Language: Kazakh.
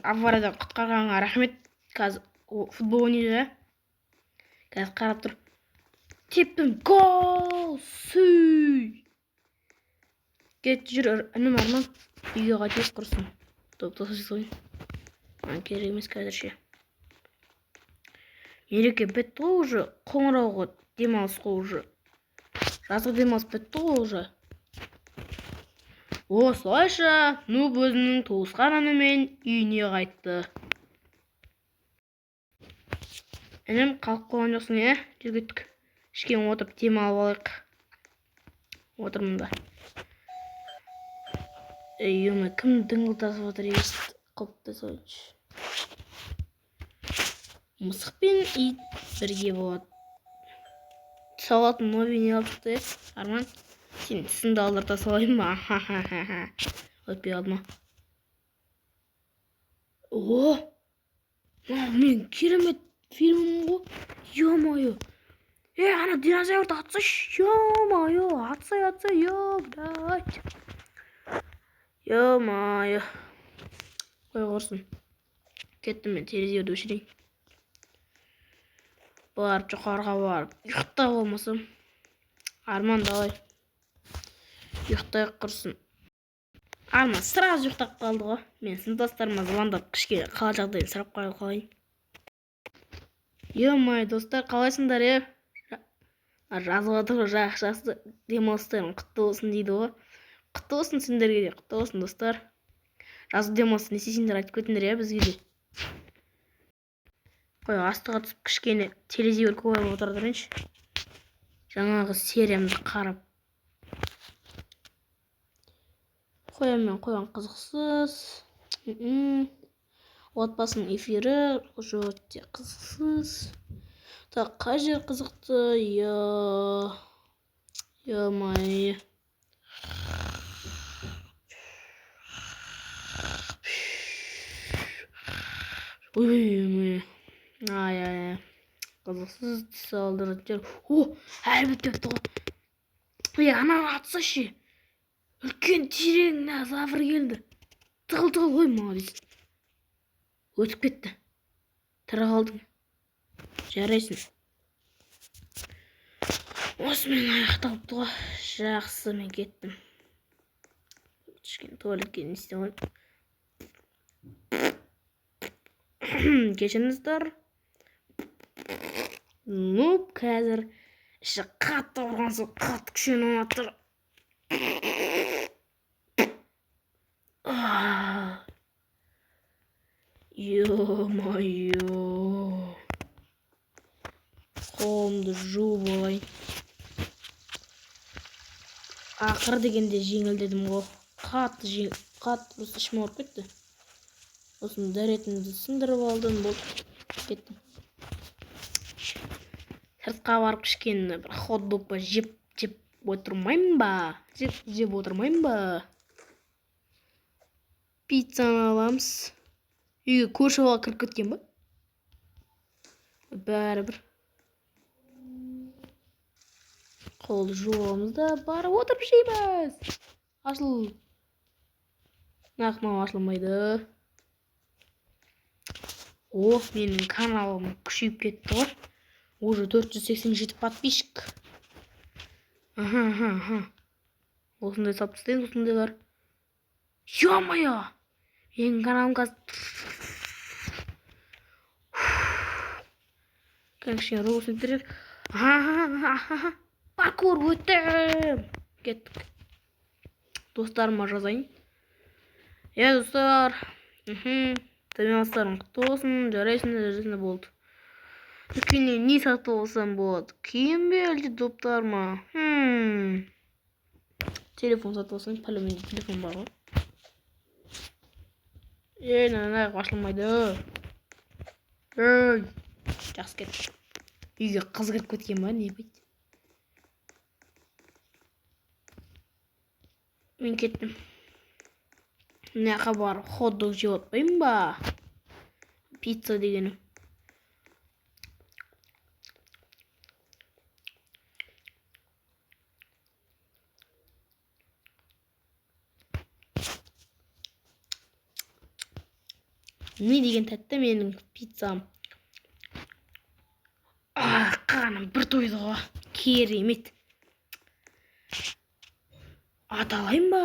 авариядан құтқарғанға рахмет. Қазір футбол ойнайды. Қазір қарап тұр. Тептім, гол! Сүй! Кетті жүр, інім Арман. Үйге қайтып құрсын. Топ-тосыз ойын. Керек емес қазірше. Мереке бітті ғой уже. Қоңырауға демалыс қой уже. Жазғы демалыс бітті ғой уже. Осылайша Нуб өзінің туысқан інімен үйіне қайтты. Інім қалып қойған жоқсың, жүр кеттік. Ішкен отырып демалып алайық. Отыр мұнда. Ема, кім дыңғылдасып отыр есті қылыпты сойыншы. Мысық пен ит бірге болады. Салатын новине алып шықты, Арман. Сен сынды алдырта салайын ба? Өтпей қалды ма? О! Мен керемет фильмім ғой. Ё-моё. Ана динозаврды атсайшы. Ё-моё, атсай, блядь. Ё-моё. Қой құрсын. Кеттім мен терезеуді өшірейін. Барып жоғарға барып ұйықтап болмасам. Арман давай. Ұйықтай құрсын. Арман сразу ұйықтап қалды ғой. Мен сыныптастарыма звондап кішкене қал жағдайын сұрап қалайын. Ё-моё, достар, қалайсыңдар, жазып отыр, жақсы демалыстарың құтты болсын дейді ғой. Құтты болсын сендерге де, құтты болсын достар. Жазғы демалыс не істейсіңдер айтып кетіңдер, бізге де. Қой, астыға түсіп кішкене терезе көріп отырдырыншы. Жаңағы сериямды қарап. Қоямен қойған қызықсыз. Отбасының эфирі уже өте қызықсыз. Так, қай жер қызықты? Ё-моё. Ой-ой-ой. Ай-ай-ай. Қызықсыз салдырып жүр. О, әлбет кетті ғой. Ананы атсашы. Үлкен терең динозавр келді. Тығыл ғой, молодец. Өтіп кетті. Тірі қалдың. Жарайсың. Осымен аяқталыпты ғой. Жақсы, мен кеттім. Кішкене туалетке не істей қойып. Кешіріңіздер. Нуб қазір іші қатты ауырған соң қатты күшеніп жатыр. Ё-моё. Қолымды жуып алайын. Ақыр дегенде жеңілдедім ғой. Қатты просто ішім ауырып кетті. Осының дәретімді сындырып алдым, болды. Кеттім. Сыртқа барып кішкене бір хот-дог ба жеп отырмайын ба? Жеп отырмайын ба? Пиццаны аламыз. Үйге көрші бала кіріп кеткен ба? Бәрібір. Қолды жуамыз да барып отырып жейміз. Ашыл. Нақмау ашылмайды. О, менің каналым күшейіп кетті ғой. Уже 487 подписчик. Осындай сап тастайын, осындайлар. Ё-моё! Менің каналым қазір. Кәңшен роғысын керек. Паркур өттім. Кеттік. Достарыма жазайын. Достар. Демалыстарың құтты болсын. Жарайсыңдар болды. Үлкеннен не сатып алсам болады? Киім бе әлде доптар ма? Телефон сатып алсам, пәлемен телефон бар ғой. Нағып ашылмайды. Жақсы кет. Үйге қыз кіріп кеткен ба, не бейт? Мен кеттім. Мынақа барып хот-дог жеп отпайын ба? Пицца дегені. Не деген тәтті менің пиццам. Қаным бір тойды ғой. Керемет. Аталайын ба?